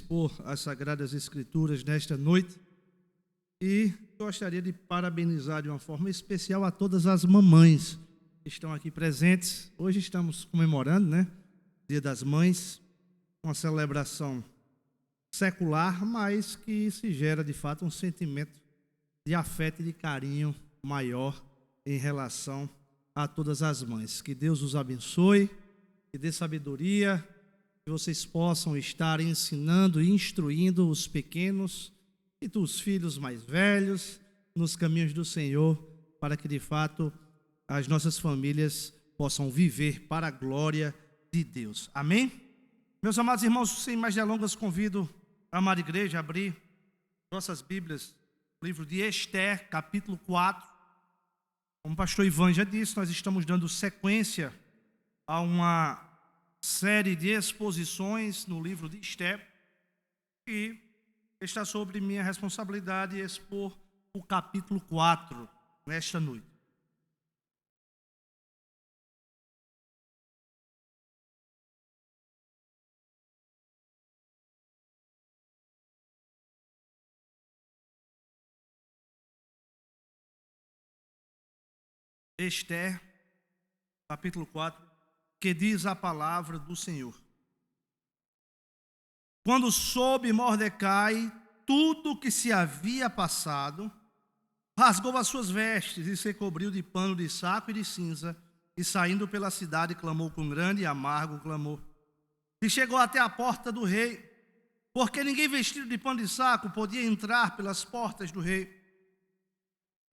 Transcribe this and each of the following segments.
expor as Sagradas Escrituras nesta noite e gostaria de parabenizar de uma forma especial a todas as mamães que estão aqui presentes. Hoje estamos comemorando, Dia das Mães, uma celebração secular, mas que se gera de fato um sentimento de afeto e de carinho maior em relação a todas as mães. Que Deus os abençoe, que dê sabedoria, que vocês possam estar ensinando e instruindo os pequenos e os filhos mais velhos nos caminhos do Senhor, para que de fato as nossas famílias possam viver para a glória de Deus. Amém? Meus amados irmãos, sem mais delongas, convido a amada igreja a abrir nossas Bíblias, o livro de Ester, capítulo 4. Como o pastor Ivan já disse, nós estamos dando sequência a uma série de exposições no livro de Ester, e está sobre minha responsabilidade expor o capítulo 4 nesta noite. Ester, capítulo 4, que diz a palavra do Senhor. Quando soube Mordecai tudo o que se havia passado, rasgou as suas vestes e se cobriu de pano de saco e de cinza, e saindo pela cidade clamou com grande e amargo clamor. E chegou até a porta do rei, porque ninguém vestido de pano de saco podia entrar pelas portas do rei.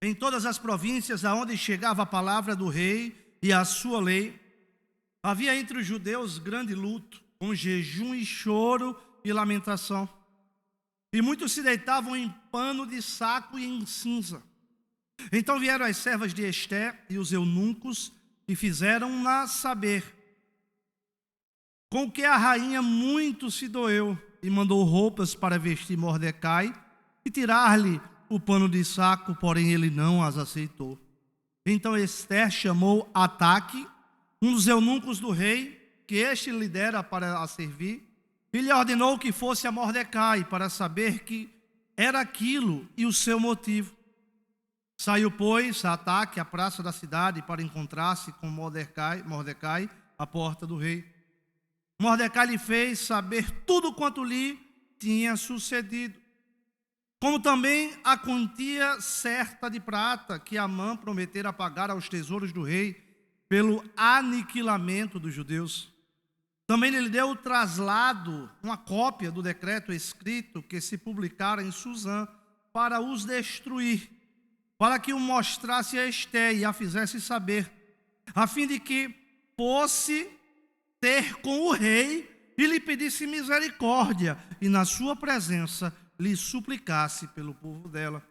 Em todas as províncias aonde chegava a palavra do rei e a sua lei, havia entre os judeus grande luto, com jejum e choro e lamentação. E muitos se deitavam em pano de saco e em cinza. Então vieram as servas de Ester e os eunucos e fizeram-na saber, com que a rainha muito se doeu e mandou roupas para vestir Mordecai e tirar-lhe o pano de saco, porém ele não as aceitou. Então Ester chamou Ataque, um dos eunucos do rei, que este lidera para a servir, e lhe ordenou que fosse a Mordecai para saber que era aquilo e o seu motivo. Saiu, pois, Ataque à praça da cidade para encontrar-se com Mordecai à porta do rei. Mordecai lhe fez saber tudo quanto lhe tinha sucedido, como também a quantia certa de prata que Amã prometera pagar aos tesouros do rei pelo aniquilamento dos judeus. Também lhe deu o traslado, uma cópia do decreto escrito que se publicara em Susã para os destruir, para que o mostrasse a Ester e a fizesse saber, a fim de que fosse ter com o rei e lhe pedisse misericórdia, e na sua presença lhe suplicasse pelo povo dela.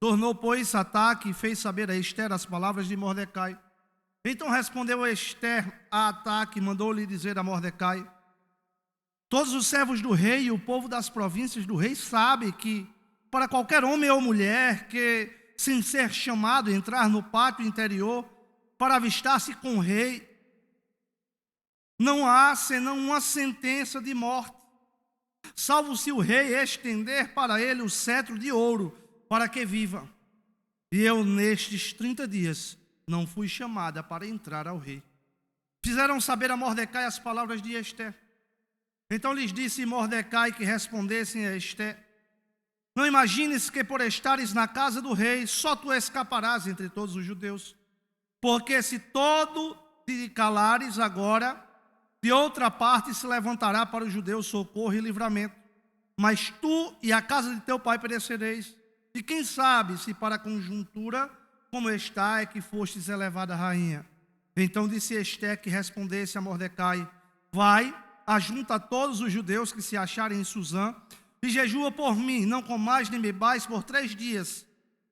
Tornou, pois, Ataque e fez saber a Ester as palavras de Mordecai. Então respondeu Ester a Ataque e mandou-lhe dizer a Mordecai: todos os servos do rei e o povo das províncias do rei sabem que, para qualquer homem ou mulher que, sem ser chamado, entrar no pátio interior para avistar-se com o rei, não há senão uma sentença de morte, salvo se o rei estender para ele o cetro de ouro, para que viva. E eu, nestes 30 dias, não fui chamada para entrar ao rei. Fizeram saber a Mordecai as palavras de Ester. Então lhes disse Mordecai que respondessem a Ester: não imagines que por estares na casa do rei, só tu escaparás entre todos os judeus. Porque se todo te calares agora, de outra parte se levantará para os judeus socorro e livramento. Mas tu e a casa de teu pai perecereis. E quem sabe se para a conjuntura como está é que fostes elevada rainha. Então disse Ester que respondesse a Mordecai: vai, ajunta todos os judeus que se acharem em Susã, e jejua por mim, não comais nem bebais por 3 dias,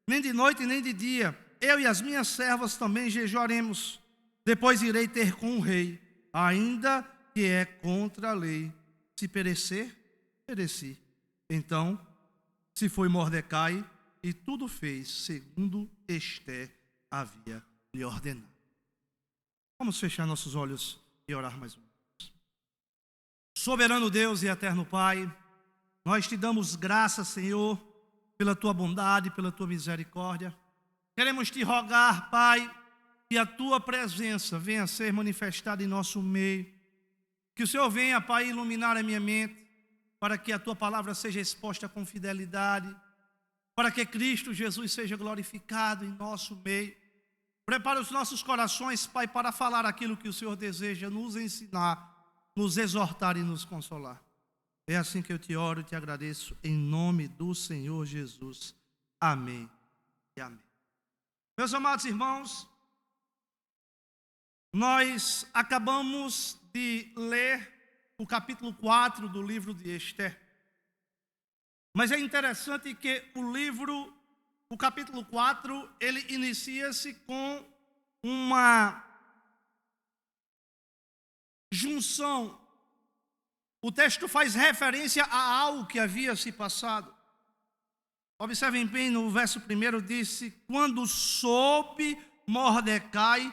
nem de noite nem de dia. Eu e as minhas servas também jejuaremos. Depois irei ter com o rei, ainda que é contra a lei. Se perecer, pereci. Então se foi Mordecai e tudo fez segundo Ester havia lhe ordenado. Vamos fechar nossos olhos e orar mais uma vez. Soberano Deus e eterno Pai, Nós te damos graças, Senhor, pela tua bondade, pela tua misericórdia. Queremos te rogar, Pai, que a tua presença venha a ser manifestada em nosso meio. Que o Senhor venha, Pai, iluminar a minha mente, para que a tua palavra seja exposta com fidelidade, para que Cristo Jesus seja glorificado em nosso meio. Prepara os nossos corações, Pai, para falar aquilo que o Senhor deseja nos ensinar, nos exortar e nos consolar. É assim que eu te oro e te agradeço, em nome do Senhor Jesus. Amém e amém. Meus amados irmãos, nós acabamos de ler o capítulo 4 do livro de Esther. Mas é interessante que o capítulo 4, ele inicia-se com uma junção. O texto faz referência a algo que havia se passado. Observem bem, no verso 1 disse: quando soube Mordecai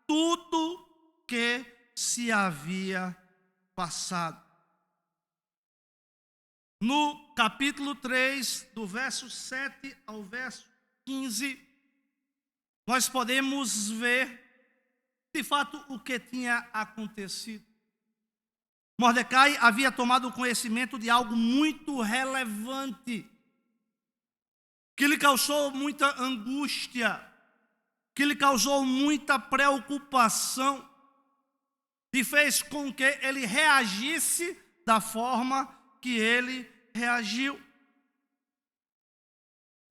tudo que se havia passado. No capítulo 3, do verso 7 ao verso 15, nós podemos ver, de fato, o que tinha acontecido. Mordecai havia tomado conhecimento de algo muito relevante, que lhe causou muita angústia, que lhe causou muita preocupação, e fez com que ele reagisse da forma que ele reagiu.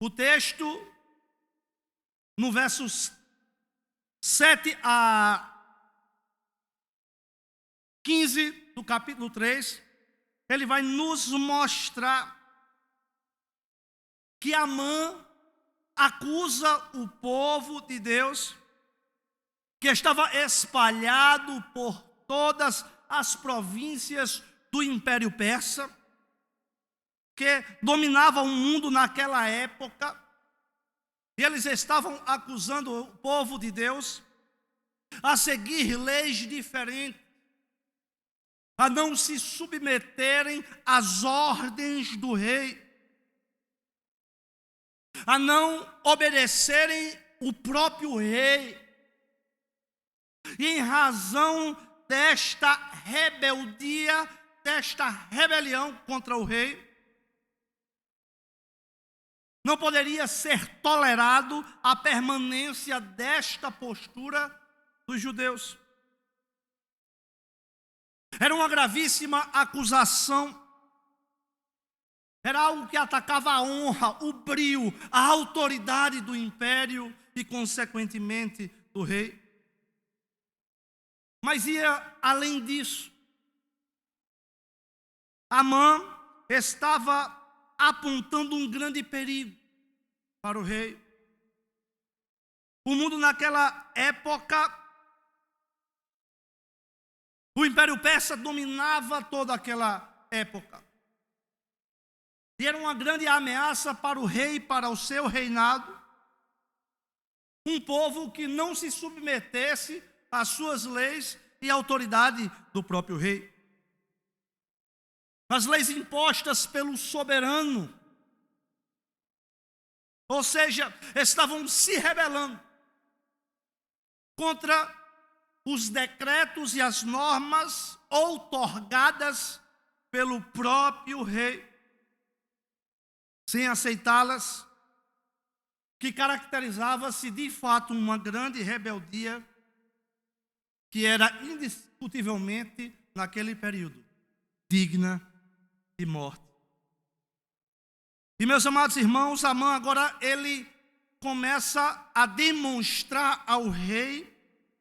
O texto, no versos 7 a 15 do capítulo 3, ele vai nos mostrar que Amã acusa o povo de Deus, que estava espalhado por todas as províncias do Império Persa, que dominava o mundo naquela época, e eles estavam acusando o povo de Deus a seguir leis diferentes, a não se submeterem às ordens do rei, a não obedecerem o próprio rei. E em razão desta rebeldia, desta rebelião contra o rei, não poderia ser tolerado a permanência desta postura dos judeus. Era uma gravíssima acusação. Era algo que atacava a honra, o brio, a autoridade do império e, consequentemente, do rei. Mas ia além disso. Amã estava apontando um grande perigo para o rei. O mundo naquela época, o Império Persa dominava toda aquela época. E era uma grande ameaça para o rei, para o seu reinado. Um povo que não se submetesse às suas leis e à autoridade do próprio rei. As leis impostas pelo soberano. Ou seja, estavam se rebelando contra os decretos e as normas outorgadas pelo próprio rei, sem aceitá-las, que caracterizava-se de fato uma grande rebeldia, que era indiscutivelmente, naquele período, digna de morte. E meus amados irmãos, Amã agora ele começa a demonstrar ao rei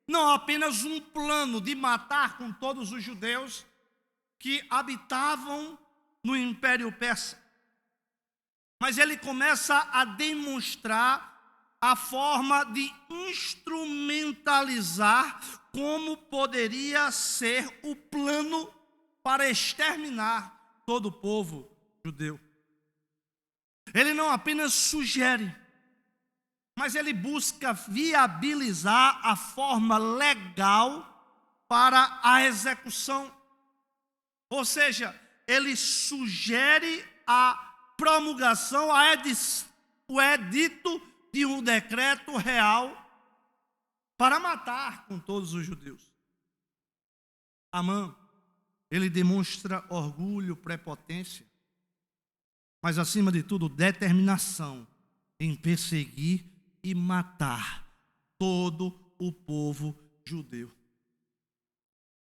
não apenas um plano de matar com todos os judeus que habitavam no Império Persa, mas ele começa a demonstrar a forma de instrumentalizar como poderia ser o plano para exterminar todo o povo judeu. Ele não apenas sugere, mas ele busca viabilizar a forma legal para a execução. Ou seja, ele sugere a promulgação, o edito de um decreto real para matar com todos os judeus. Amã, ele demonstra orgulho, prepotência, mas acima de tudo, determinação em perseguir e matar todo o povo judeu.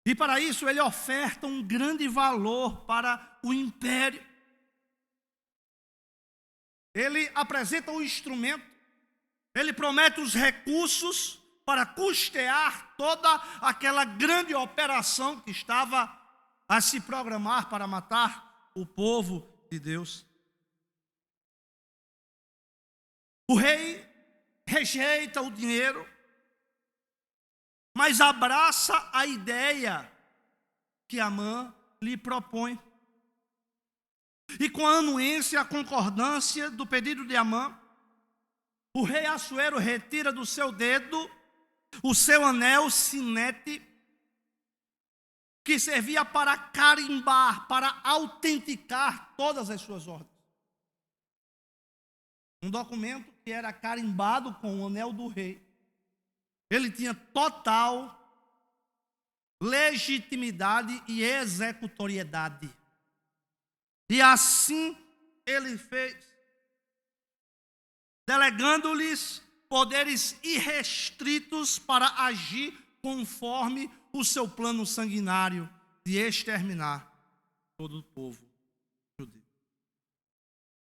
E para isso ele oferta um grande valor para o império. Ele apresenta o instrumento, ele promete os recursos para custear toda aquela grande operação que estava a se programar para matar o povo de Deus. O rei rejeita o dinheiro, mas abraça a ideia que Amã lhe propõe. E com a anuência, a concordância do pedido de Amã, o rei Assuero retira do seu dedo o seu anel sinete, que servia para carimbar, para autenticar todas as suas ordens. Um documento que era carimbado com o anel do rei. Ele tinha total legitimidade e executoriedade. E assim ele fez, delegando-lhes poderes irrestritos para agir conforme o seu plano sanguinário de exterminar todo o povo judeu.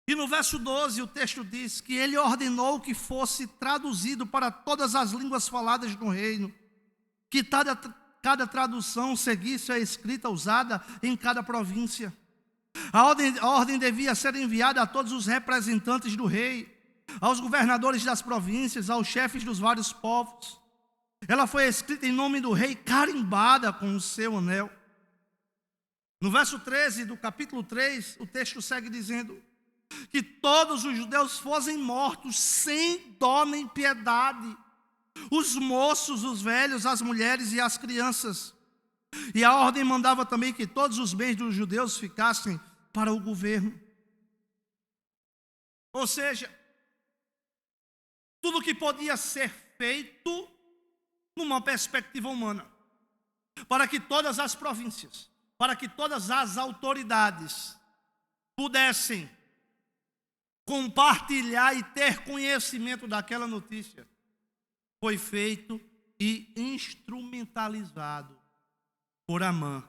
E no verso 12 o texto diz que ele ordenou que fosse traduzido para todas as línguas faladas no reino, que cada tradução seguisse a escrita usada em cada província. A ordem devia ser enviada a todos os representantes do rei, aos governadores das províncias, aos chefes dos vários povos. Ela foi escrita em nome do rei, carimbada com o seu anel. No verso 13 do capítulo 3, o texto segue dizendo que todos os judeus fossem mortos sem dó nem piedade, os moços, os velhos, as mulheres e as crianças. E a ordem mandava também que todos os bens dos judeus ficassem para o governo. Ou seja, tudo que podia ser feito numa perspectiva humana, para que todas as províncias, para que todas as autoridades pudessem compartilhar e ter conhecimento daquela notícia, foi feito e instrumentalizado por Amã,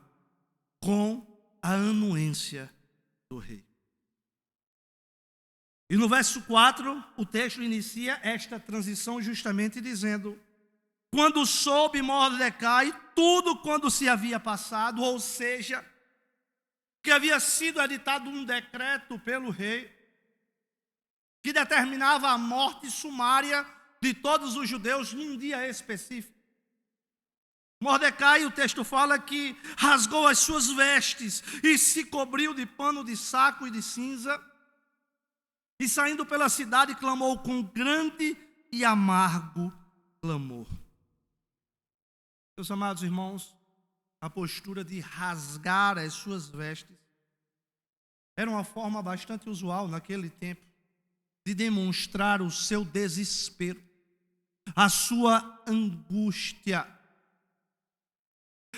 com a anuência do rei. E no verso 4, o texto inicia esta transição justamente dizendo: quando soube Mordecai tudo quando se havia passado, ou seja, que havia sido editado um decreto pelo rei, que determinava a morte sumária de todos os judeus num dia específico. Mordecai, o texto fala que rasgou as suas vestes e se cobriu de pano de saco e de cinza, e saindo pela cidade clamou com grande e amargo clamor. Meus amados irmãos, a postura de rasgar as suas vestes era uma forma bastante usual naquele tempo de demonstrar o seu desespero, a sua angústia.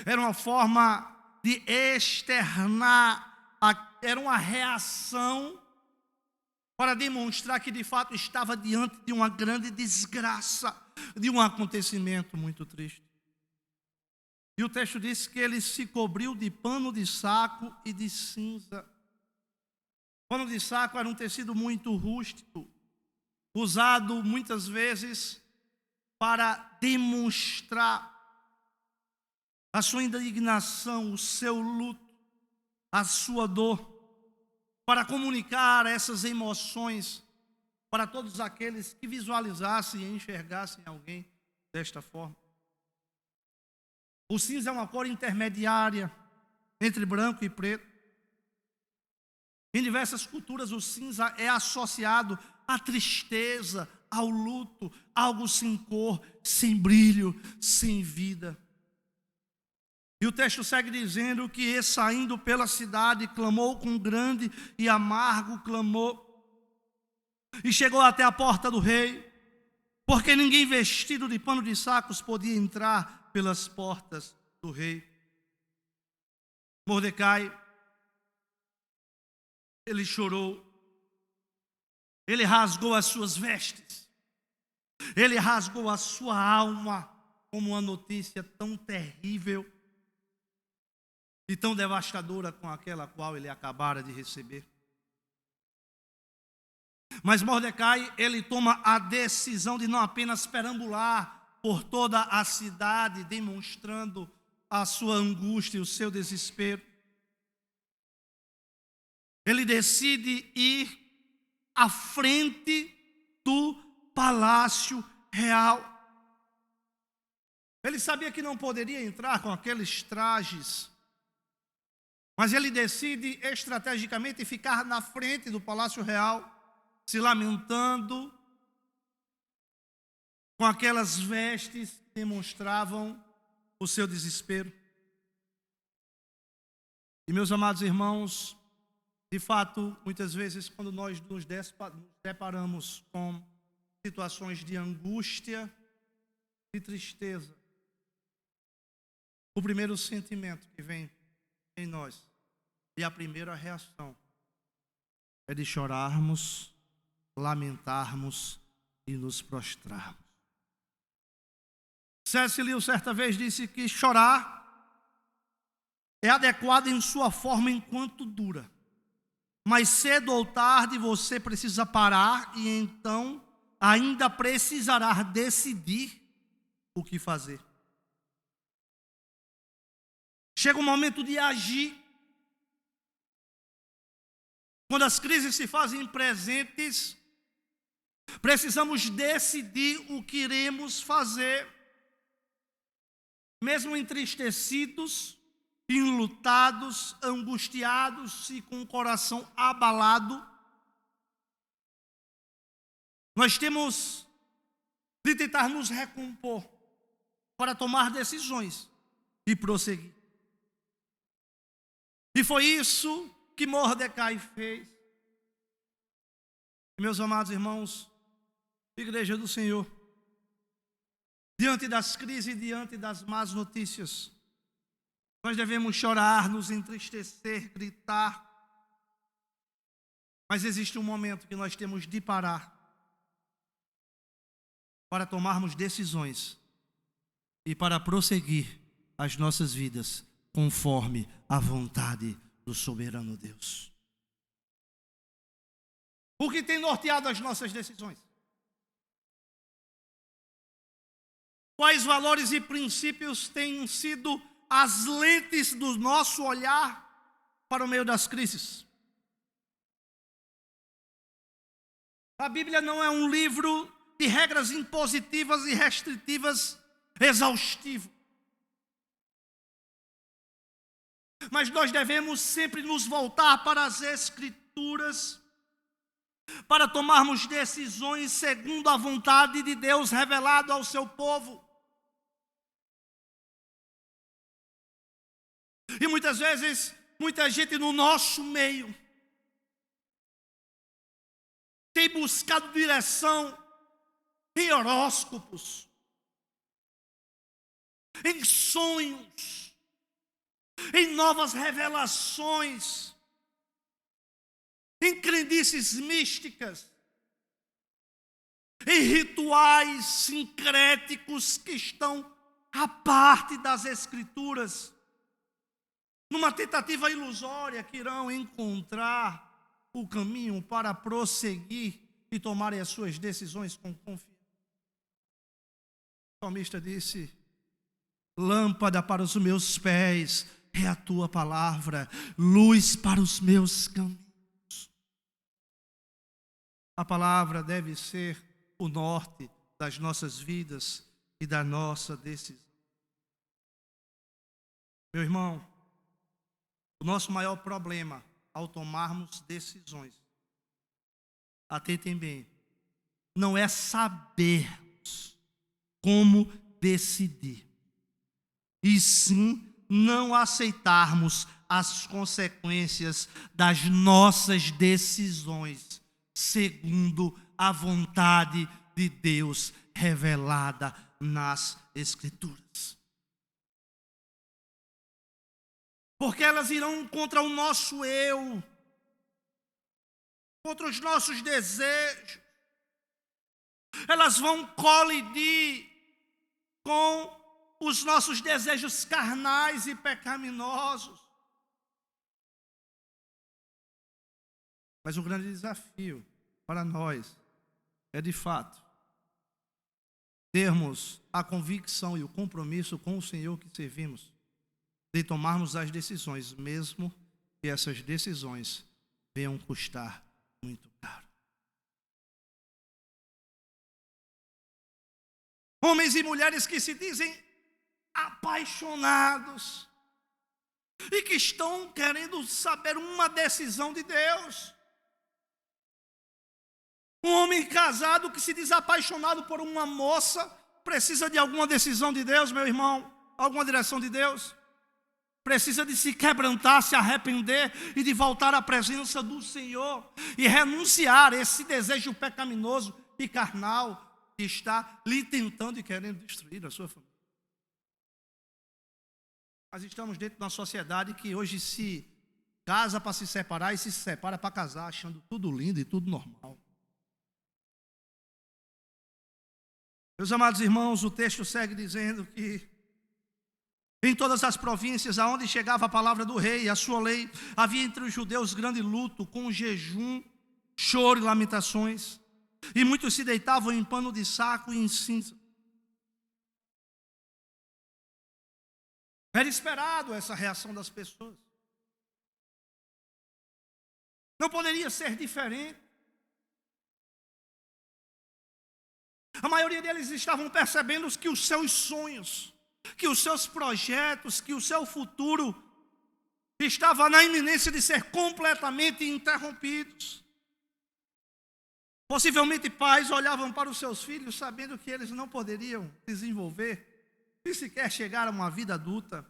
Era uma forma de externar, era uma reação para demonstrar que de fato estava diante de uma grande desgraça, de um acontecimento muito triste. E o texto diz que ele se cobriu de pano de saco e de cinza. Pano de saco era um tecido muito rústico, usado muitas vezes para demonstrar a sua indignação, o seu luto, a sua dor, para comunicar essas emoções para todos aqueles que visualizassem e enxergassem alguém desta forma. O cinza é uma cor intermediária entre branco e preto. Em diversas culturas, o cinza é associado à tristeza, ao luto, algo sem cor, sem brilho, sem vida. E o texto segue dizendo que, saindo pela cidade, clamou com grande e amargo clamor, e chegou até a porta do rei, porque ninguém vestido de pano de sacos podia entrar pelas portas do rei. Mordecai, ele chorou, ele rasgou as suas vestes, ele rasgou a sua alma, como uma notícia tão terrível e tão devastadora com aquela qual ele acabara de receber. Mas Mordecai, ele toma a decisão de não apenas perambular por toda a cidade, demonstrando a sua angústia e o seu desespero. Ele decide ir à frente do palácio real. Ele sabia que não poderia entrar com aqueles trajes, mas ele decide estrategicamente ficar na frente do palácio real, se lamentando com aquelas vestes que demonstravam o seu desespero. E, meus amados irmãos, de fato, muitas vezes, quando nós nos deparamos com situações de angústia e tristeza, o primeiro sentimento que vem em nós e a primeira reação é de chorarmos, lamentarmos e nos prostrarmos. C.S. Lewis certa vez disse que chorar é adequado em sua forma enquanto dura, mas cedo ou tarde você precisa parar e então ainda precisará decidir o que fazer. Chega o momento de agir. Quando as crises se fazem presentes, precisamos decidir o que iremos fazer. Mesmo entristecidos, enlutados, angustiados e com o coração abalado, nós temos de tentar nos recompor para tomar decisões e prosseguir. E foi isso que Mordecai fez. Meus amados irmãos, Igreja do Senhor, diante das crises e diante das más notícias, nós devemos chorar, nos entristecer, gritar. Mas existe um momento que nós temos de parar para tomarmos decisões e para prosseguir as nossas vidas conforme a vontade do soberano Deus. O que tem norteado as nossas decisões? Quais valores e princípios têm sido as lentes do nosso olhar para o meio das crises? A Bíblia não é um livro de regras impositivas e restritivas exaustivo. Mas nós devemos sempre nos voltar para as Escrituras para tomarmos decisões segundo a vontade de Deus revelado ao seu povo. E muitas vezes, muita gente no nosso meio tem buscado direção em horóscopos, em sonhos, em novas revelações, em crendices místicas, em rituais sincréticos que estão à parte das Escrituras, numa tentativa ilusória que irão encontrar o caminho para prosseguir e tomarem as suas decisões com confiança. O salmista disse: lâmpada para os meus pés é a tua palavra, luz para os meus caminhos. A palavra deve ser o norte das nossas vidas e da nossa decisão. Meu irmão, o nosso maior problema ao tomarmos decisões, atentem bem, não é sabermos como decidir, e sim não aceitarmos as consequências das nossas decisões, segundo a vontade de Deus revelada nas Escrituras. Porque elas irão contra o nosso eu, contra os nossos desejos. Elas vão colidir com os nossos desejos carnais e pecaminosos. Mas o grande desafio para nós é, de fato, termos a convicção e o compromisso com o Senhor que servimos, de tomarmos as decisões, mesmo que essas decisões venham custar muito caro. Homens e mulheres que se dizem apaixonados e que estão querendo saber uma decisão de Deus. Um homem casado que se diz apaixonado por uma moça precisa de alguma decisão de Deus, meu irmão, alguma direção de Deus. Precisa de se quebrantar, se arrepender e de voltar à presença do Senhor e renunciar a esse desejo pecaminoso e carnal que está lhe tentando e querendo destruir a sua família. Nós estamos dentro de uma sociedade que hoje se casa para se separar e se separa para casar, achando tudo lindo e tudo normal. Meus amados irmãos, o texto segue dizendo que em todas as províncias aonde chegava a palavra do rei e a sua lei, havia entre os judeus grande luto, com jejum, choro e lamentações. E muitos se deitavam em pano de saco e em cinza. Era esperado essa reação das pessoas. Não poderia ser diferente. A maioria deles estavam percebendo que os seus sonhos, que os seus projetos, que o seu futuro estava na iminência de ser completamente interrompidos. Possivelmente pais olhavam para os seus filhos sabendo que eles não poderiam desenvolver e sequer chegar a uma vida adulta.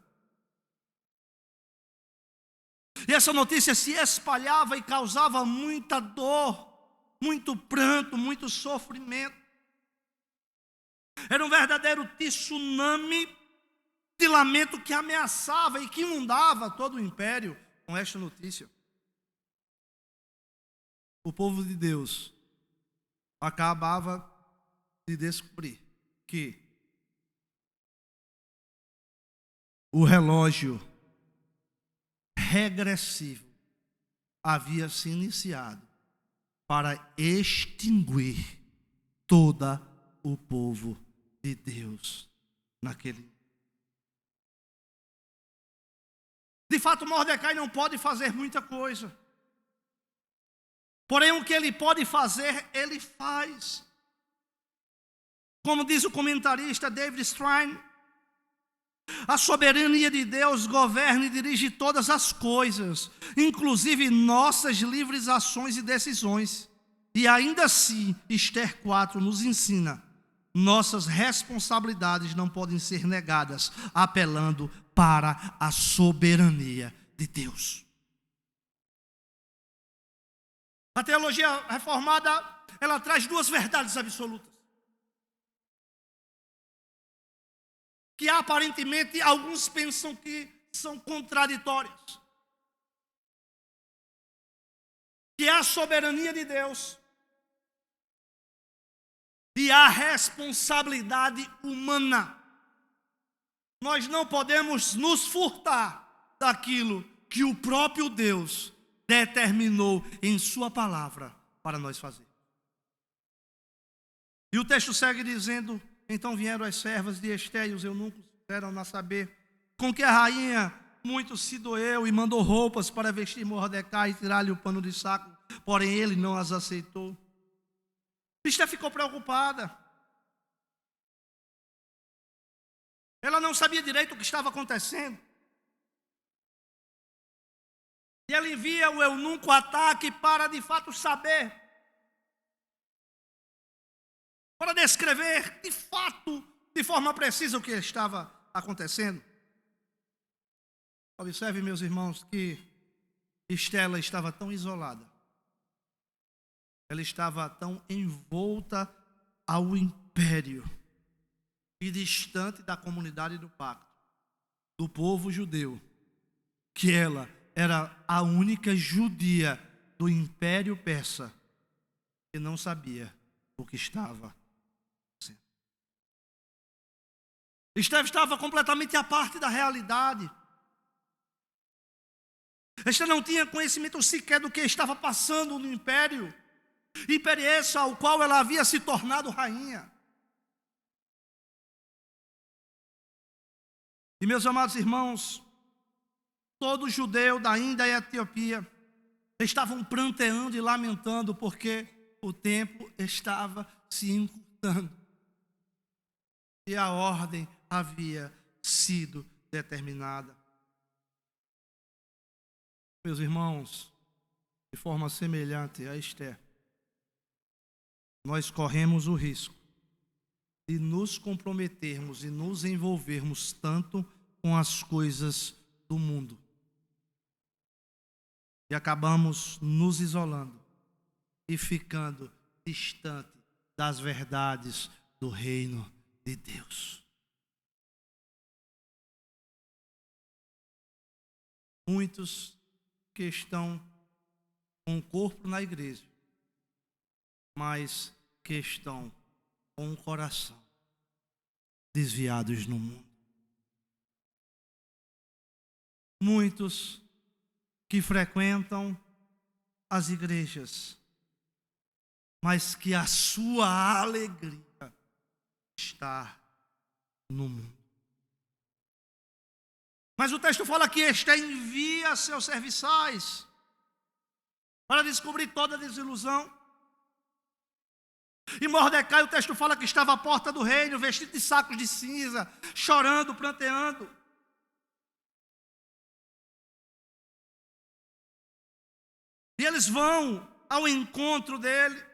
E essa notícia se espalhava e causava muita dor, muito pranto, muito sofrimento. Era um verdadeiro tsunami de lamento que ameaçava e que inundava todo o império com esta notícia. O povo de Deus acabava de descobrir que o relógio regressivo havia se iniciado para extinguir todo o povo de Deus naquele. De fato, Mordecai não pode fazer muita coisa. Porém, o que ele pode fazer, ele faz. Como diz o comentarista David Strine, a soberania de Deus governa e dirige todas as coisas, inclusive nossas livres ações e decisões. E ainda assim, Esther 4 nos ensina: nossas responsabilidades não podem ser negadas, apelando para a soberania de Deus. A teologia reformada, ela traz duas verdades absolutas, que aparentemente alguns pensam que são contraditórias. Que é a soberania de Deus e a responsabilidade humana. Nós não podemos nos furtar daquilo que o próprio Deus determinou em sua palavra para nós fazer. E o texto segue dizendo: então vieram as servas de Esté e os eunucos deram a saber com que a rainha muito se doeu e mandou roupas para vestir Mordecai e tirar-lhe o pano de saco, porém ele não as aceitou. Esté ficou preocupada. Ela não sabia direito o que estava acontecendo. E ela envia o eunuco ataque para de fato saber, para descrever de fato, de forma precisa, o que estava acontecendo. Observe, meus irmãos, que Estela estava tão isolada. Ela estava tão envolta ao império e distante da comunidade do pacto, do povo judeu, que ela era a única judia do Império Persa que não sabia o que estava acontecendo. Esther estava completamente à parte da realidade. Esther não tinha conhecimento sequer do que estava passando no império esse ao qual ela havia se tornado rainha. E meus amados irmãos, todo judeu da Índia e Etiópia estavam pranteando e lamentando porque o tempo estava se encurtando e a ordem havia sido determinada. Meus irmãos, de forma semelhante a Esther, nós corremos o risco de nos comprometermos e nos envolvermos tanto com as coisas do mundo e acabamos nos isolando e ficando distante das verdades do reino de Deus. Muitos que estão com o corpo na igreja, mas que estão com o coração desviados no mundo. Muitos que frequentam as igrejas, mas que a sua alegria está no mundo. Mas o texto fala que Esther envia seus serviçais para descobrir toda a desilusão. E Mordecai, o texto fala que estava à porta do reino, vestido de sacos de cinza, chorando, pranteando. E eles vão ao encontro dele.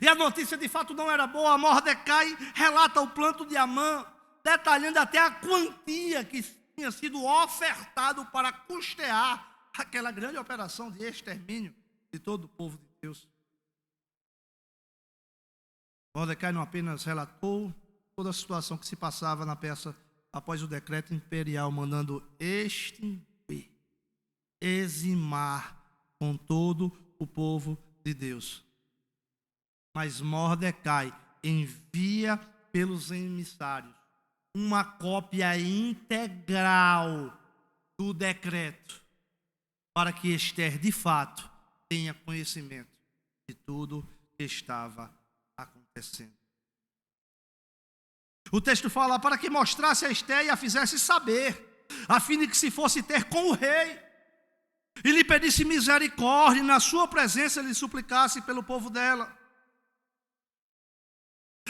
E a notícia de fato não era boa. Mordecai relata o plano de Amã, detalhando até a quantia que tinha sido ofertado para custear aquela grande operação de extermínio de todo o povo de Deus. Mordecai não apenas relatou toda a situação que se passava na Pérsia após o decreto imperial mandando extinguir, eximar com todo o povo de Deus. Mas Mordecai envia pelos emissários uma cópia integral do decreto para que Esther, de fato, tenha conhecimento de tudo que estava acontecendo. O texto fala para que mostrasse a Esther e a fizesse saber, a fim de que se fosse ter com o rei e lhe pedisse misericórdia, e na sua presença lhe suplicasse pelo povo dela.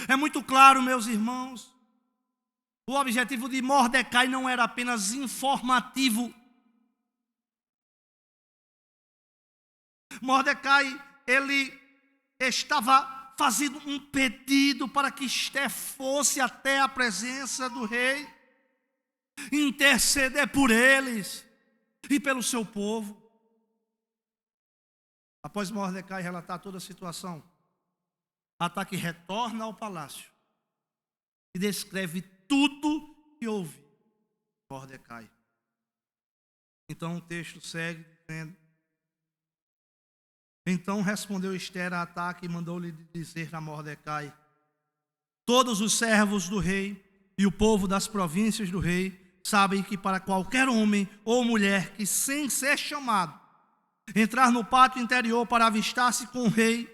É muito claro, meus irmãos, o objetivo de Mordecai não era apenas informativo. Mordecai, ele estava fazendo um pedido para que Esther fosse até a presença do rei, interceder por eles e pelo seu povo. Após Mordecai relatar toda a situação, Ataque retorna ao palácio e descreve tudo que ouviu Mordecai. Então o texto segue dizendo: então respondeu Esther a Ataque e mandou-lhe dizer a Mordecai: todos os servos do rei e o povo das províncias do rei sabem que para qualquer homem ou mulher que, sem ser chamado, entrar no pátio interior para avistar-se com o rei,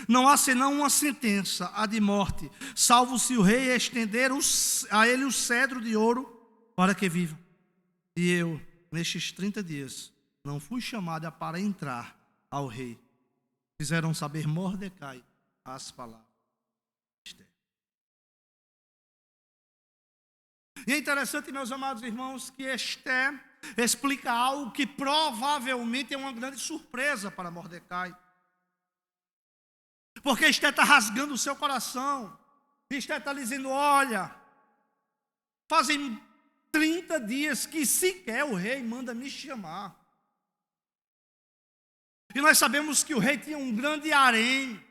não há senão uma sentença, a de morte, salvo se o rei estender a ele o cedro de ouro para que viva. E eu, nestes 30 dias, não fui chamada para entrar ao rei. Fizeram saber Mordecai as palavras de Esther. E é interessante, meus amados irmãos, que Esther explica algo que provavelmente é uma grande surpresa para Mordecai. Porque Esther está rasgando o seu coração. Esther está dizendo: olha, fazem 30 dias que sequer o rei manda me chamar. E nós sabemos que o rei tinha um grande harém,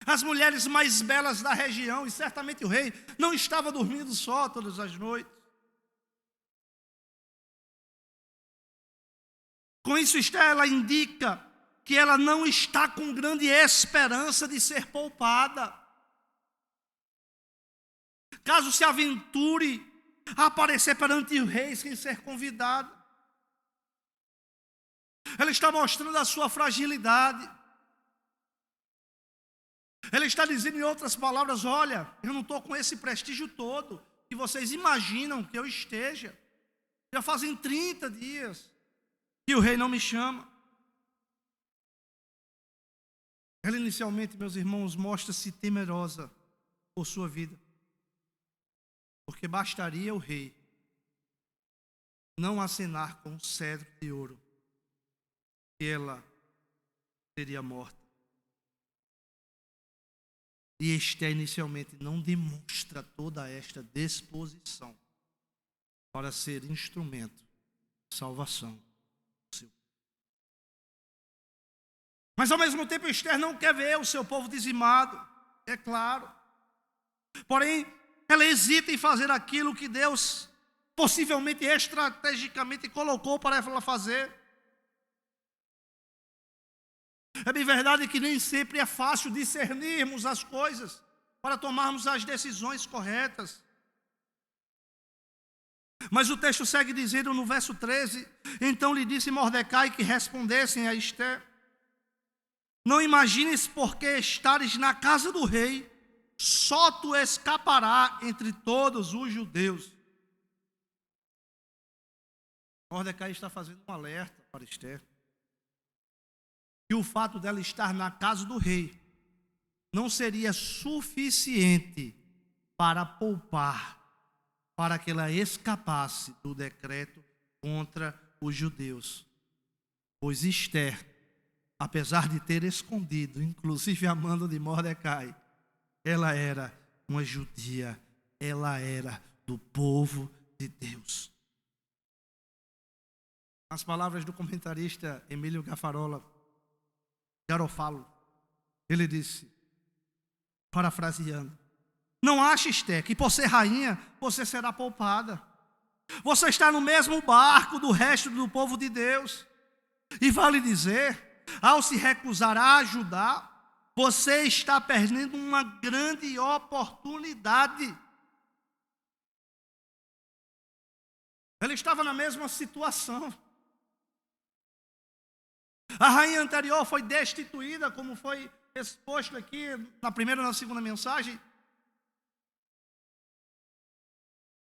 as mulheres mais belas da região, e certamente o rei não estava dormindo só todas as noites. Com isso, Esther, ela indica que ela não está com grande esperança de ser poupada. Caso se aventure a aparecer perante o rei sem ser convidada. Ela está mostrando a sua fragilidade. Ela está dizendo em outras palavras: olha, eu não estou com esse prestígio todo que vocês imaginam que eu esteja. Já fazem 30 dias que o rei não me chama. Ela inicialmente, meus irmãos, mostra-se temerosa por sua vida. Porque bastaria o rei não acenar com um cetro de ouro, que ela seria morta. E Esther inicialmente não demonstra toda esta disposição para ser instrumento de salvação. Mas ao mesmo tempo Esther não quer ver o seu povo dizimado, é claro. Porém, ela hesita em fazer aquilo que Deus possivelmente estrategicamente colocou para ela fazer. É bem verdade que nem sempre é fácil discernirmos as coisas para tomarmos as decisões corretas. Mas o texto segue dizendo no verso 13: então lhe disse Mordecai que respondessem a Esther: não imagines porque estares na casa do rei, só tu escapará entre todos os judeus. Mordecai está fazendo um alerta para Esther. Que o fato dela estar na casa do rei não seria suficiente para poupar, para que ela escapasse do decreto contra os judeus. Pois Esther, apesar de ter escondido, inclusive a mando de Mordecai, ela era uma judia, ela era do povo de Deus. As palavras do comentarista Emílio Garofalo, ele disse, parafraseando: não ache, Esther, que por ser rainha você será poupada. Você está no mesmo barco do resto do povo de Deus. E vale dizer, ao se recusar a ajudar, você está perdendo uma grande oportunidade. Ela estava na mesma situação. A rainha anterior foi destituída, como foi exposto aqui na primeira e na segunda mensagem,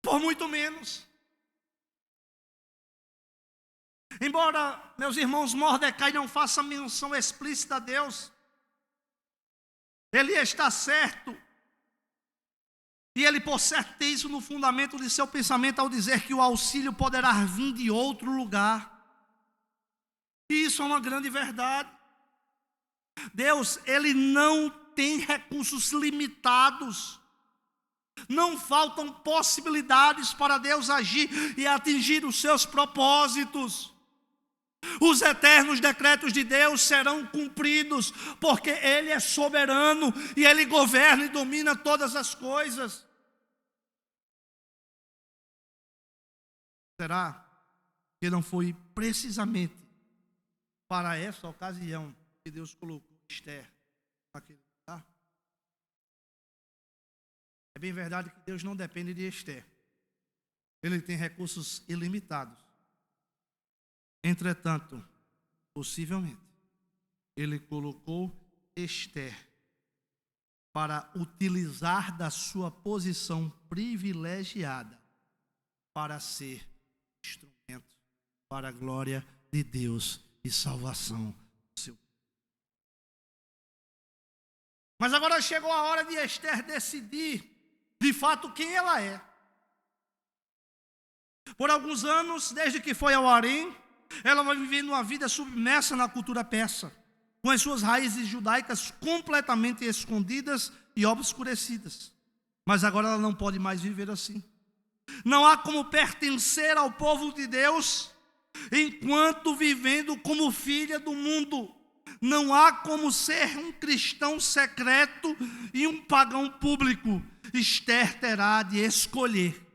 por muito menos. Embora, meus irmãos, Mordecai não faça menção explícita a Deus, ele está certo, e ele por certo tem isso no fundamento de seu pensamento ao dizer que o auxílio poderá vir de outro lugar. E isso é uma grande verdade. Deus, ele não tem recursos limitados. Não faltam possibilidades para Deus agir e atingir os seus propósitos. Os eternos decretos de Deus serão cumpridos, porque Ele é soberano e Ele governa e domina todas as coisas. Será que não foi precisamente para essa ocasião que Deus colocou Esther naquele lugar? É bem verdade que Deus não depende de Esther. Ele tem recursos ilimitados. Entretanto, possivelmente, ele colocou Esther para utilizar da sua posição privilegiada para ser instrumento para a glória de Deus e salvação do seu povo. Mas agora chegou a hora de Esther decidir de fato quem ela é. Por alguns anos, desde que foi ao harém, ela vai vivendo uma vida submersa na cultura persa, com as suas raízes judaicas completamente escondidas e obscurecidas. Mas agora ela não pode mais viver assim. Não há como pertencer ao povo de Deus enquanto vivendo como filha do mundo. Não há como ser um cristão secreto e um pagão público. Esther terá de escolher,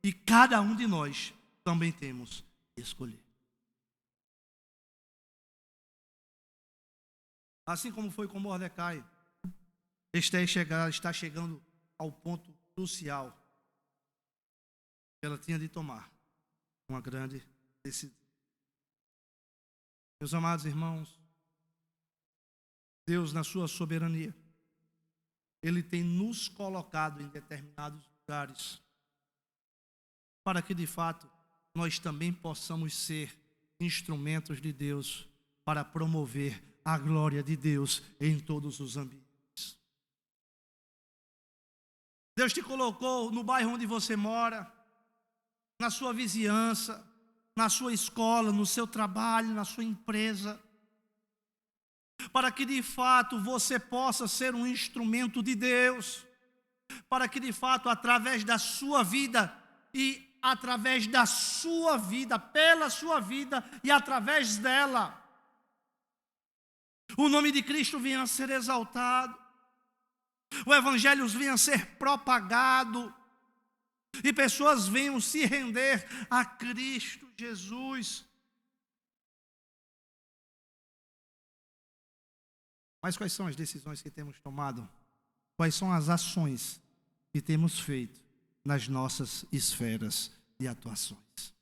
e cada um de nós também temos de escolher. Assim como foi com Mordecai, Esther está chegando ao ponto crucial que ela tinha de tomar uma grande decisão. Meus amados irmãos, Deus, na sua soberania, Ele tem nos colocado em determinados lugares para que, de fato, nós também possamos ser instrumentos de Deus para promover a glória de Deus em todos os ambientes. Deus te colocou no bairro onde você mora, na sua vizinhança, na sua escola, no seu trabalho, na sua empresa, para que de fato você possa ser um instrumento de Deus, para que de fato através da sua vida e através da sua vida, pela sua vida e através dela, o nome de Cristo venha a ser exaltado, o Evangelho venha a ser propagado, e pessoas venham se render a Cristo Jesus. Mas quais são as decisões que temos tomado? Quais são as ações que temos feito nas nossas esferas de atuações?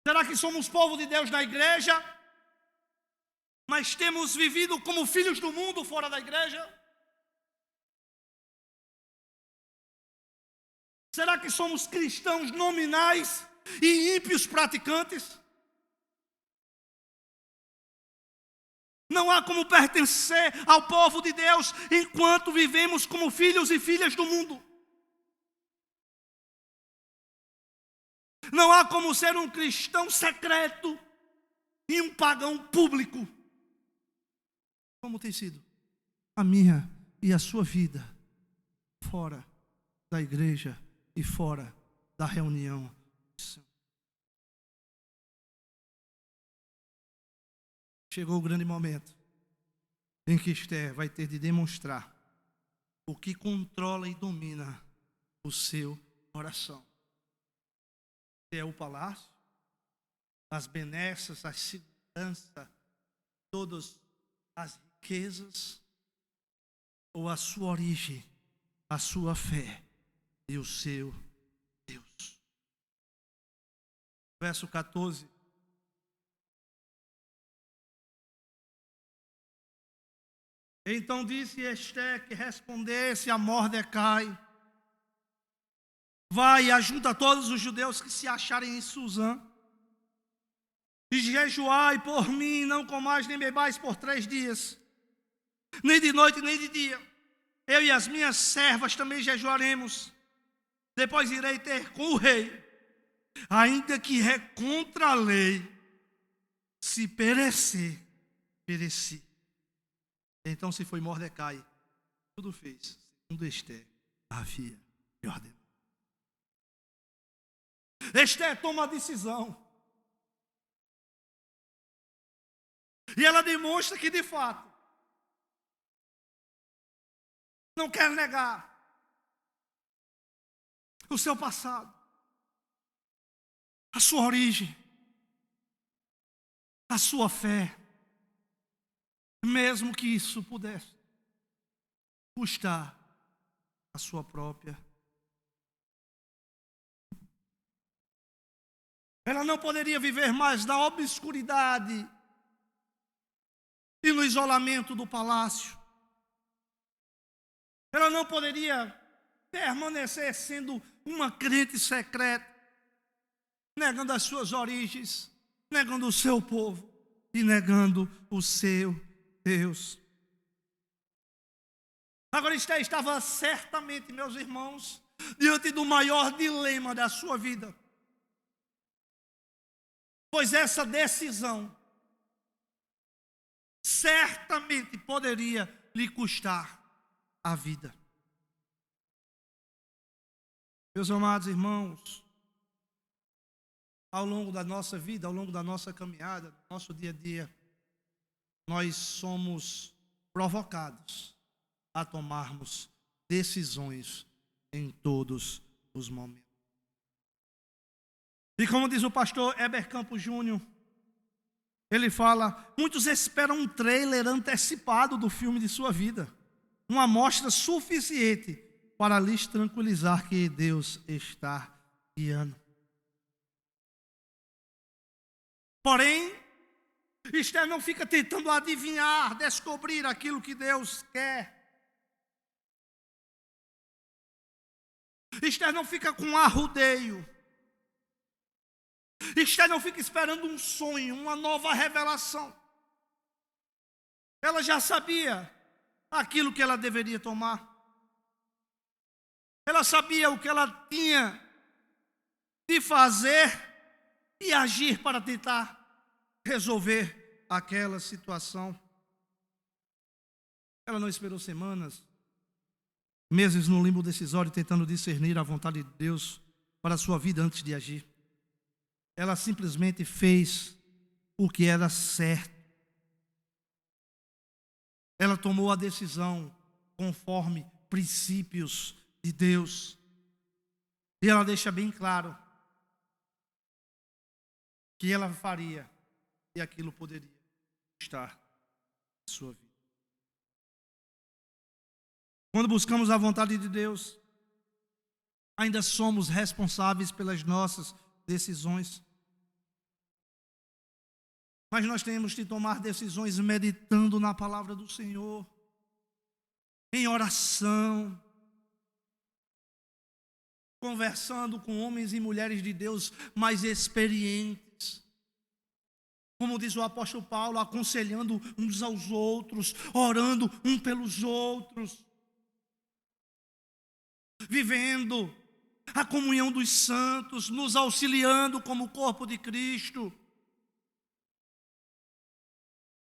Será que somos povo de Deus na igreja, mas temos vivido como filhos do mundo fora da igreja? Será que somos cristãos nominais e ímpios praticantes? Não há como pertencer ao povo de Deus enquanto vivemos como filhos e filhas do mundo. Não há como ser um cristão secreto e um pagão público. Como tem sido a minha e a sua vida fora da igreja e fora da reunião. Chegou o grande momento em que Esther vai ter de demonstrar o que controla e domina o seu coração. É o palácio, as benesses, a segurança, todas as riquezas, ou a sua origem, a sua fé e o seu Deus. Verso 14. Então disse Esther que respondesse a Mordecai: vai e ajuda todos os judeus que se acharem em Suzã, e jejuai por mim, não comais nem bebais por 3 dias, nem de noite nem de dia. Eu e as minhas servas também jejuaremos. Depois irei ter com o rei, ainda que é contra a lei. Se perecer, pereci. Então se foi Mordecai, tudo fez segundo Esther havia de ordenar. Esther toma a decisão. E ela demonstra que de fato não quer negar o seu passado, a sua origem, a sua fé, mesmo que isso pudesse custar a sua própria. Ela não poderia viver mais na obscuridade e no isolamento do palácio. Ela não poderia permanecer sendo uma crente secreta, negando as suas origens, negando o seu povo e negando o seu Deus. Agora Esther estava certamente, meus irmãos, diante do maior dilema da sua vida. Pois essa decisão certamente poderia lhe custar a vida. Meus amados irmãos, ao longo da nossa vida, ao longo da nossa caminhada, do nosso dia a dia, nós somos provocados a tomarmos decisões em todos os momentos. E como diz o pastor Heber Campos Júnior, ele fala: muitos esperam um trailer antecipado do filme de sua vida, uma amostra suficiente para lhes tranquilizar que Deus está guiando. Porém, Esther não fica tentando adivinhar, descobrir aquilo que Deus quer. Esther não fica com arrudeio. Esther não fica esperando um sonho, uma nova revelação. Ela já sabia aquilo que ela deveria tomar. Ela sabia o que ela tinha de fazer e agir para tentar resolver aquela situação. Ela não esperou semanas, meses no limbo decisório, tentando discernir a vontade de Deus para a sua vida antes de agir. Ela simplesmente fez o que era certo. Ela tomou a decisão conforme princípios de Deus. E ela deixa bem claro que ela faria e aquilo poderia estar na sua vida. Quando buscamos a vontade de Deus, ainda somos responsáveis pelas nossas decisões. Mas nós temos que tomar decisões meditando na palavra do Senhor, em oração, conversando com homens e mulheres de Deus mais experientes. Como diz o apóstolo Paulo, aconselhando uns aos outros, orando um pelos outros, vivendo a comunhão dos santos, nos auxiliando como corpo de Cristo.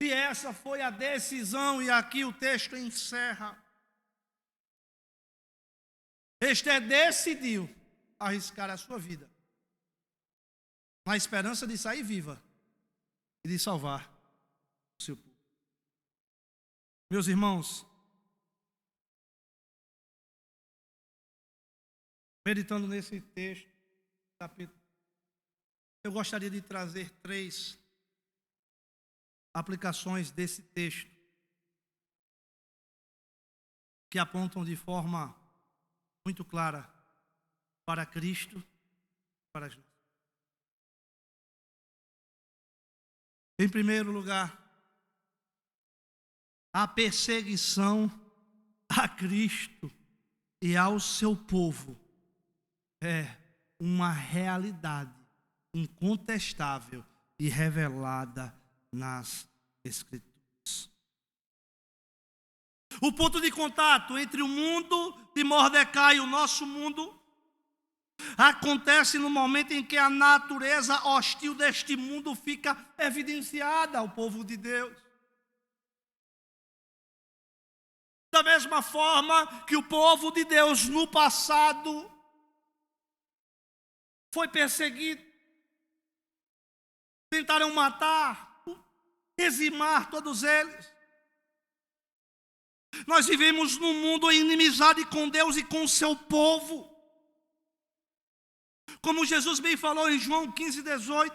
E essa foi a decisão, e aqui o texto encerra. Esther decidiu arriscar a sua vida, na esperança de sair viva e de salvar o seu povo. Meus irmãos, meditando nesse texto, capítulo, eu gostaria de trazer 3 aplicações desse texto que apontam de forma muito clara para Cristo, para as nossas. Em primeiro lugar, a perseguição a Cristo e ao seu povo é uma realidade incontestável e revelada nas Escrituras. O ponto de contato entre o mundo de Mordecai e o nosso mundo acontece no momento em que a natureza hostil deste mundo fica evidenciada ao povo de Deus. Da mesma forma que o povo de Deus no passado foi perseguido, tentaram matar, dizimar todos eles. Nós vivemos num mundo em inimizade com Deus e com o seu povo. Como Jesus bem falou em João 15:18,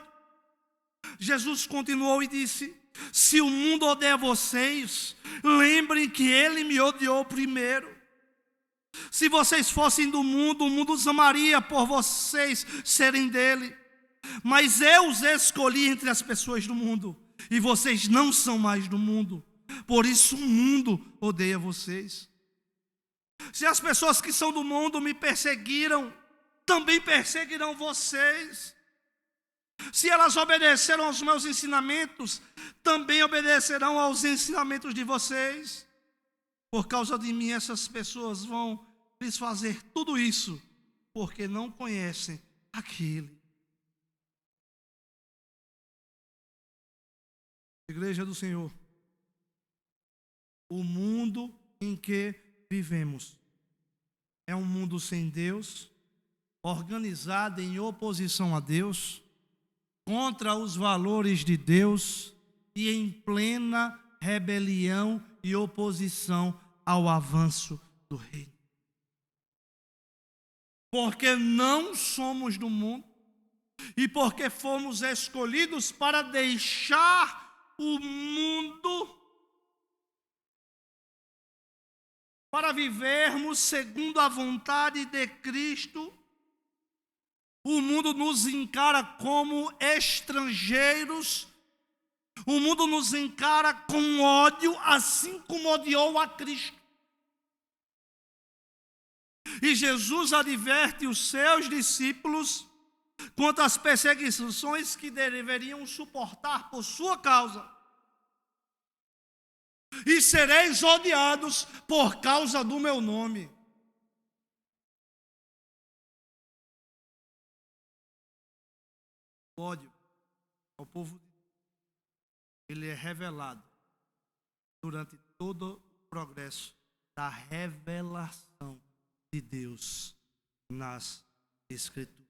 Jesus continuou e disse: se o mundo odeia vocês, lembrem que ele me odiou primeiro. Se vocês fossem do mundo, o mundo os amaria por vocês serem dele. Mas eu os escolhi entre as pessoas do mundo, e vocês não são mais do mundo. Por isso o mundo odeia vocês. Se as pessoas que são do mundo me perseguiram, também perseguirão vocês. Se elas obedeceram aos meus ensinamentos, também obedecerão aos ensinamentos de vocês. Por causa de mim, essas pessoas vão lhes fazer tudo isso, porque não conhecem aquele. Igreja do Senhor, o mundo em que vivemos é um mundo sem Deus, organizada em oposição a Deus, contra os valores de Deus e em plena rebelião e oposição ao avanço do reino. Porque não somos do mundo e porque fomos escolhidos para deixar o mundo, para vivermos segundo a vontade de Cristo, o mundo nos encara como estrangeiros, o mundo nos encara com ódio, assim como odiou a Cristo. E Jesus adverte os seus discípulos quanto às perseguições que deveriam suportar por sua causa. E sereis odiados por causa do meu nome. O ódio ao povo de Deus, ele é revelado durante todo o progresso da revelação de Deus nas Escrituras.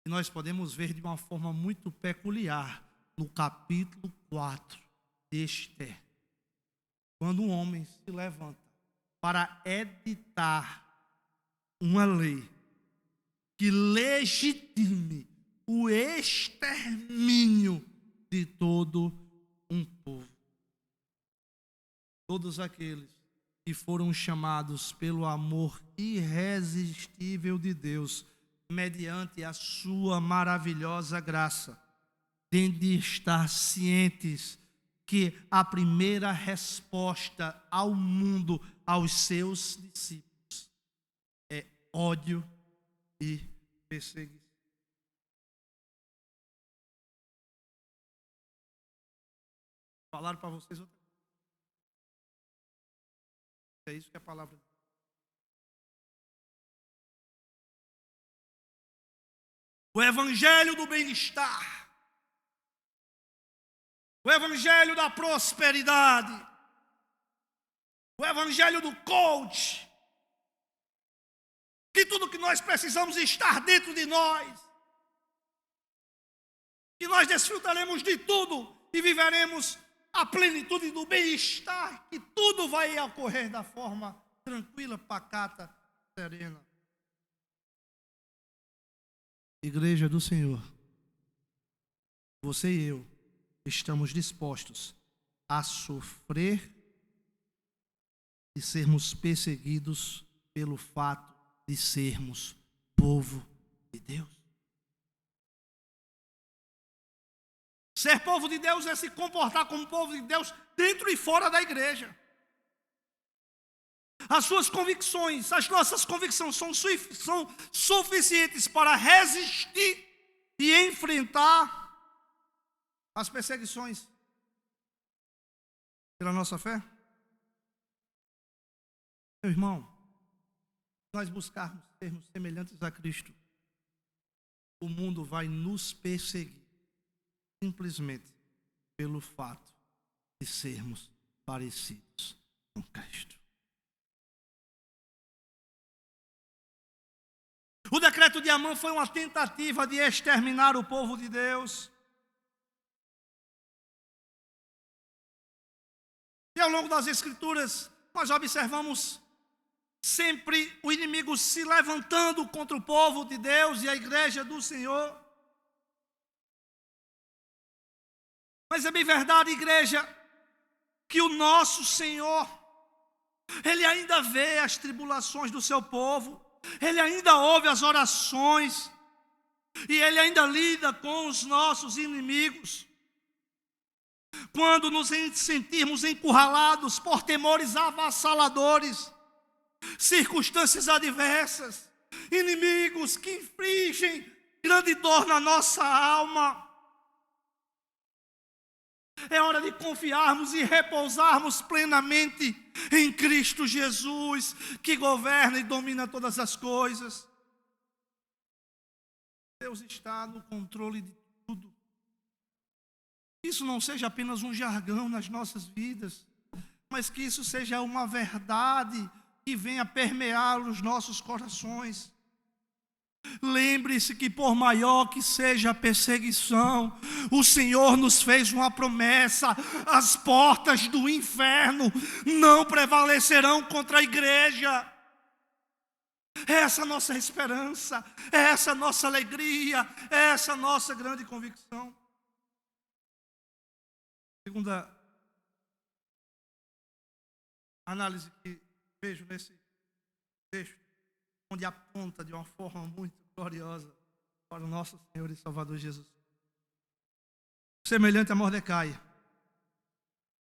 E nós podemos ver de uma forma muito peculiar no capítulo 4 de Esther, quando um homem se levanta para editar uma lei que legitime o extermínio de todo um povo. Todos aqueles que foram chamados pelo amor irresistível de Deus, mediante a sua maravilhosa graça, têm de estar cientes que a primeira resposta ao mundo, aos seus discípulos, é ódio e perseguição. Falaram para vocês outra coisa. É isso que é a palavra. O evangelho do bem-estar, o evangelho da prosperidade, o evangelho do coach, que tudo que nós precisamos estar dentro de nós, que nós desfrutaremos de tudo e viveremos a plenitude do bem-estar, que tudo vai ocorrer da forma tranquila, pacata, serena. Igreja do Senhor, você e eu estamos dispostos a sofrer e sermos perseguidos pelo fato de sermos povo de Deus. Ser povo de Deus é se comportar como povo de Deus dentro e fora da igreja. As suas convicções, as nossas convicções são suficientes para resistir e enfrentar as perseguições pela nossa fé. Meu irmão, se nós buscarmos sermos semelhantes a Cristo, o mundo vai nos perseguir simplesmente pelo fato de sermos parecidos com Cristo. O decreto de Amã foi uma tentativa de exterminar o povo de Deus. E ao longo das Escrituras, nós observamos sempre o inimigo se levantando contra o povo de Deus e a igreja do Senhor. Mas é bem verdade, igreja, que o nosso Senhor, Ele ainda vê as tribulações do seu povo, Ele ainda ouve as orações, e Ele ainda lida com os nossos inimigos. Quando nos sentirmos encurralados por temores avassaladores, circunstâncias adversas, inimigos que infligem grande dor na nossa alma, é hora de confiarmos e repousarmos plenamente em Cristo Jesus, que governa e domina todas as coisas. Deus está no controle de tudo. Isso não seja apenas um jargão nas nossas vidas, mas que isso seja uma verdade que venha permear os nossos corações. Lembre-se que por maior que seja a perseguição, o Senhor nos fez uma promessa: as portas do inferno não prevalecerão contra a igreja. Essa é a nossa esperança, essa é a nossa alegria, essa é a nossa grande convicção. Segunda análise que vejo nesse texto, onde aponta de uma forma muito gloriosa para o nosso Senhor e Salvador Jesus. Semelhante a Mordecai,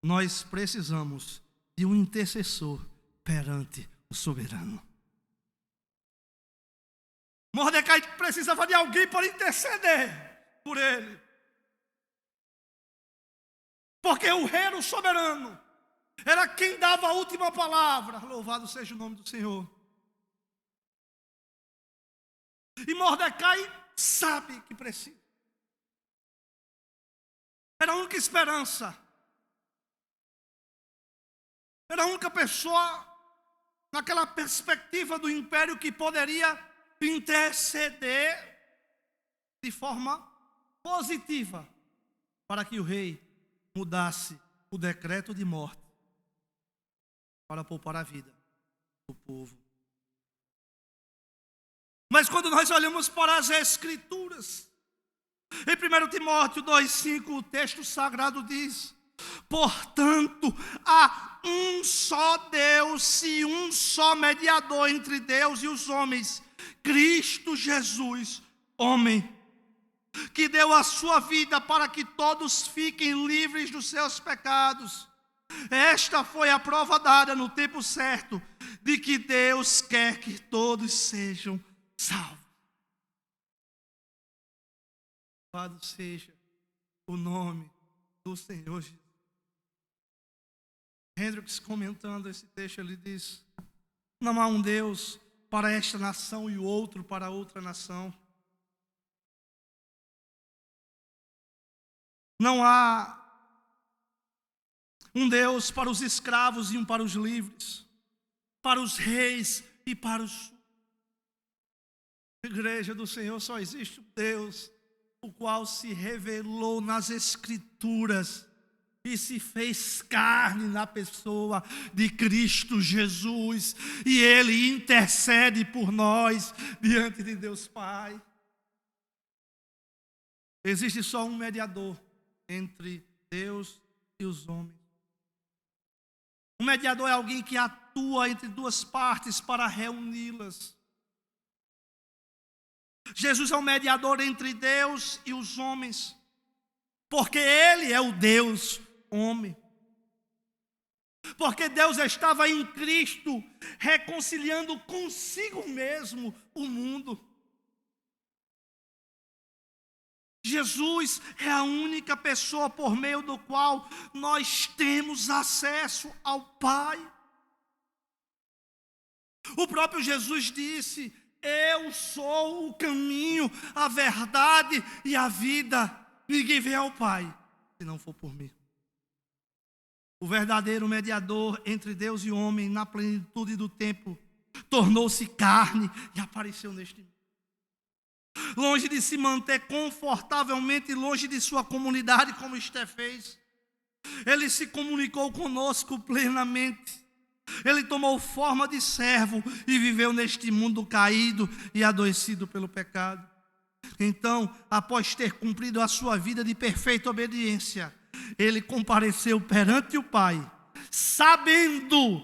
nós precisamos de um intercessor perante o soberano. Mordecai precisava de alguém para interceder por ele. Porque o rei, o soberano, era quem dava a última palavra. Louvado seja o nome do Senhor. E Mordecai sabe que precisa. Era a única esperança. Era a única pessoa naquela perspectiva do império que poderia interceder de forma positiva para que o rei mudasse o decreto de morte para poupar a vida do povo. Mas quando nós olhamos para as Escrituras, em 1 Timóteo 2,5, o texto sagrado diz: portanto, há um só Deus e um só mediador entre Deus e os homens, Cristo Jesus, homem, que deu a sua vida para que todos fiquem livres dos seus pecados. Esta foi a prova dada no tempo certo de que Deus quer que todos sejam salvos. Louvado seja o nome do Senhor Jesus. Hendricks, comentando esse texto, ele diz: não há um Deus para esta nação e o outro para outra nação. Não há um Deus para os escravos e um para os livres, para os reis e para os... Igreja do Senhor, só existe um Deus, o qual se revelou nas Escrituras e se fez carne na pessoa de Cristo Jesus, e Ele intercede por nós diante de Deus Pai. Existe só um mediador entre Deus e os homens. Um mediador é alguém que atua entre duas partes para reuni-las. Jesus é o mediador entre Deus e os homens, porque Ele é o Deus homem. Porque Deus estava em Cristo reconciliando consigo mesmo o mundo. Jesus é a única pessoa por meio do qual nós temos acesso ao Pai. O próprio Jesus disse: eu sou o caminho, a verdade e a vida. Ninguém vem ao Pai se não for por mim. O verdadeiro mediador entre Deus e homem na plenitude do tempo tornou-se carne e apareceu neste mundo. Longe de se manter confortavelmente longe de sua comunidade, como Esté fez, Ele se comunicou conosco plenamente. Ele tomou forma de servo e viveu neste mundo caído e adoecido pelo pecado. Então, após ter cumprido a sua vida de perfeita obediência, Ele compareceu perante o Pai, sabendo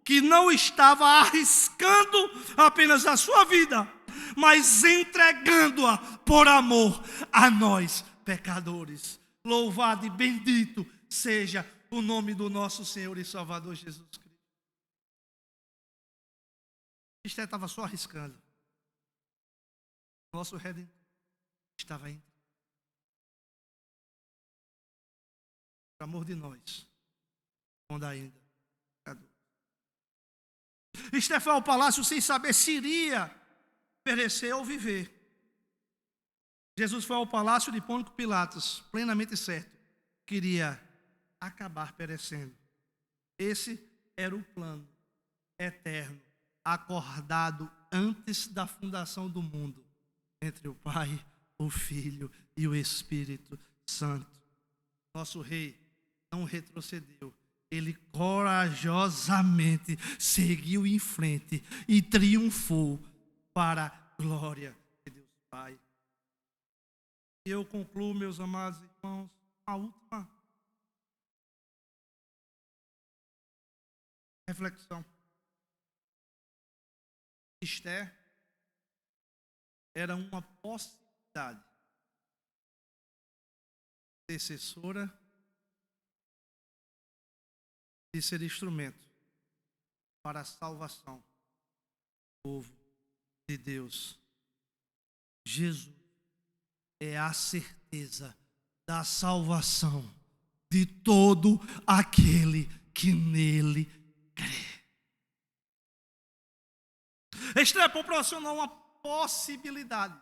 que não estava arriscando apenas a sua vida, mas entregando-a por amor a nós, pecadores. Louvado e bendito seja o nome do nosso Senhor e Salvador Jesus Cristo. Esté estava só arriscando. Nosso Redentor estava indo. Por amor de nós, quando ainda pecador. Esté foi ao palácio sem saber se iria perecer ou viver. Jesus foi ao palácio de Pôncio Pilatos, plenamente certo, queria acabar perecendo. Esse era o plano eterno, acordado antes da fundação do mundo, entre o Pai, o Filho e o Espírito Santo. Nosso Rei não retrocedeu. Ele corajosamente seguiu em frente e triunfou para a glória de Deus Pai. E eu concluo, meus amados irmãos, a última reflexão. Esther era uma possibilidade intercessora de ser instrumento para a salvação do povo de Deus. Jesus é a certeza da salvação de todo aquele que nele crê. Esther proporcionou uma possibilidade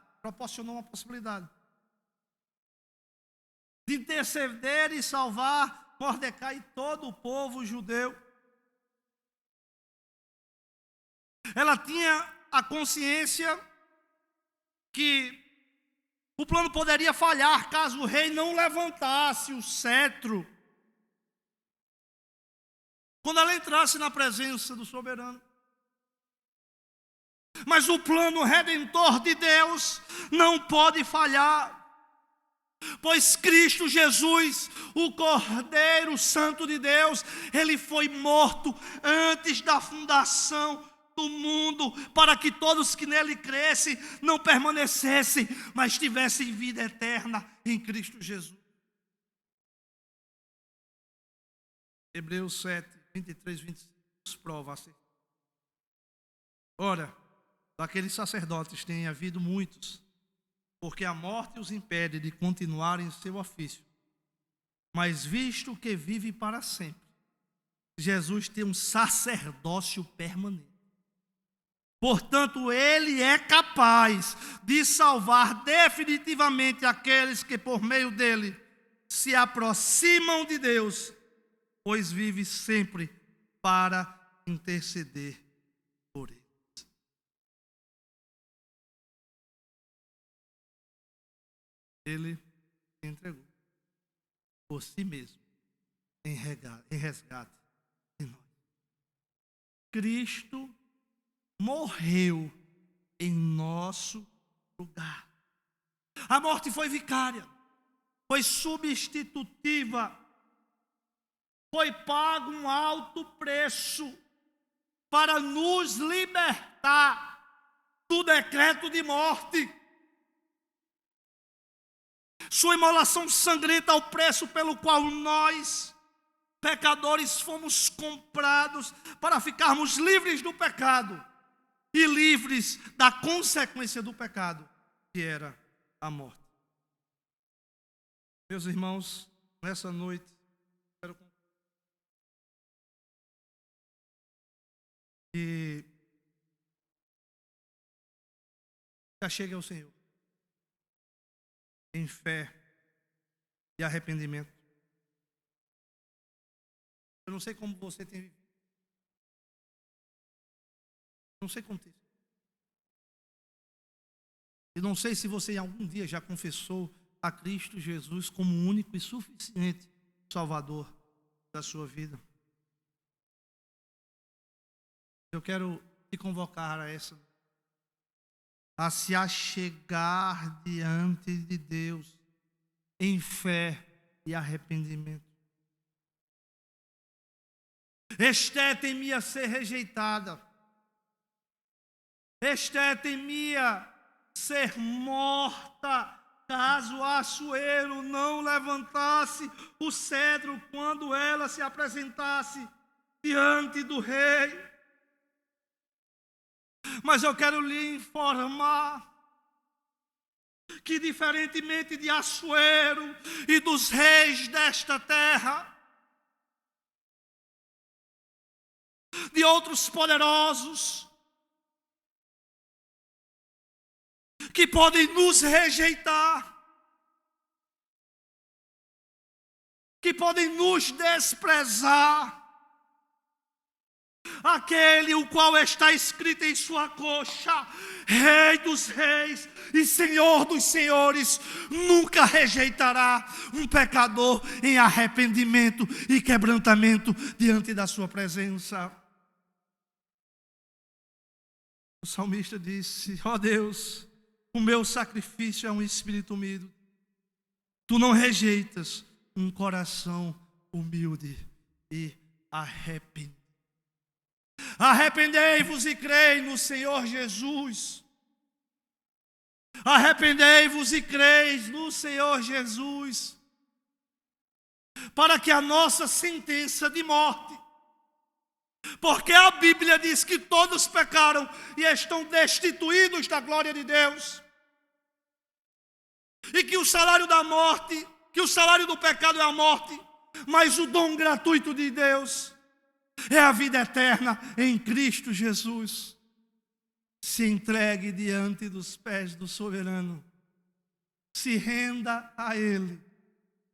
de interceder e salvar Mordecai e todo o povo judeu. Ela tinha a consciência que o plano poderia falhar caso o rei não levantasse o cetro quando ela entrasse na presença do soberano. Mas o plano redentor de Deus não pode falhar, pois Cristo Jesus, o Cordeiro Santo de Deus, ele foi morto antes da fundação do mundo, para que todos que nele crescem não permanecessem, mas tivessem vida eterna em Cristo Jesus. Hebreus 7, 23, 25 nos prova assim. Ora, daqueles sacerdotes tem havido muitos, porque a morte os impede de continuar em seu ofício. Mas visto que vive para sempre, Jesus tem um sacerdócio permanente. Portanto, ele é capaz de salvar definitivamente aqueles que por meio dele se aproximam de Deus, pois vive sempre para interceder por eles. Ele se entregou por si mesmo em resgate de nós. Cristo morreu em nosso lugar. A morte foi vicária, foi substitutiva, foi pago um alto preço para nos libertar do decreto de morte. Sua imolação sangrenta é o preço pelo qual nós, pecadores, fomos comprados para ficarmos livres do pecado e livres da consequência do pecado, que era a morte. Meus irmãos, nessa noite, quero que já chegue ao Senhor em fé e arrependimento. Eu não sei como você tem vivido. Não sei como tem. E não sei se você algum dia já confessou a Cristo Jesus como o único e suficiente Salvador da sua vida. Eu quero te convocar a se achegar diante de Deus em fé e arrependimento. Esther temia ser rejeitada. Esther temia ser morta caso Assuero não levantasse o cetro quando ela se apresentasse diante do rei. Mas eu quero lhe informar que, diferentemente de Assuero e dos reis desta terra, de outros poderosos que podem nos rejeitar, que podem nos desprezar, aquele o qual está escrito em sua coxa: Rei dos reis e Senhor dos senhores, nunca rejeitará um pecador em arrependimento e quebrantamento diante da sua presença. O salmista disse: ó Deus, o meu sacrifício é um espírito humilde. Tu não rejeitas um coração humilde e arrependido. Arrependei-vos e crei no Senhor Jesus. Arrependei-vos e creis no Senhor Jesus, para que a nossa sentença de morte, porque a Bíblia diz que todos pecaram e estão destituídos da glória de Deus, e que o salário da morte, que o salário do pecado é a morte, mas o dom gratuito de Deus é a vida eterna em Cristo Jesus. Se entregue diante dos pés do soberano, se renda a Ele,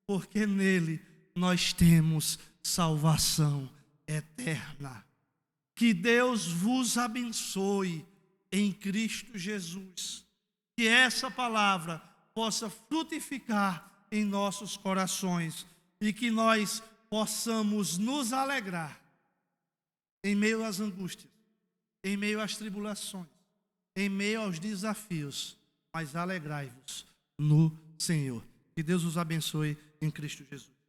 porque nele nós temos salvação eterna. Que Deus vos abençoe em Cristo Jesus. Que essa palavra possa frutificar em nossos corações e que nós possamos nos alegrar em meio às angústias, em meio às tribulações, em meio aos desafios, mas alegrai-vos no Senhor. Que Deus os abençoe em Cristo Jesus.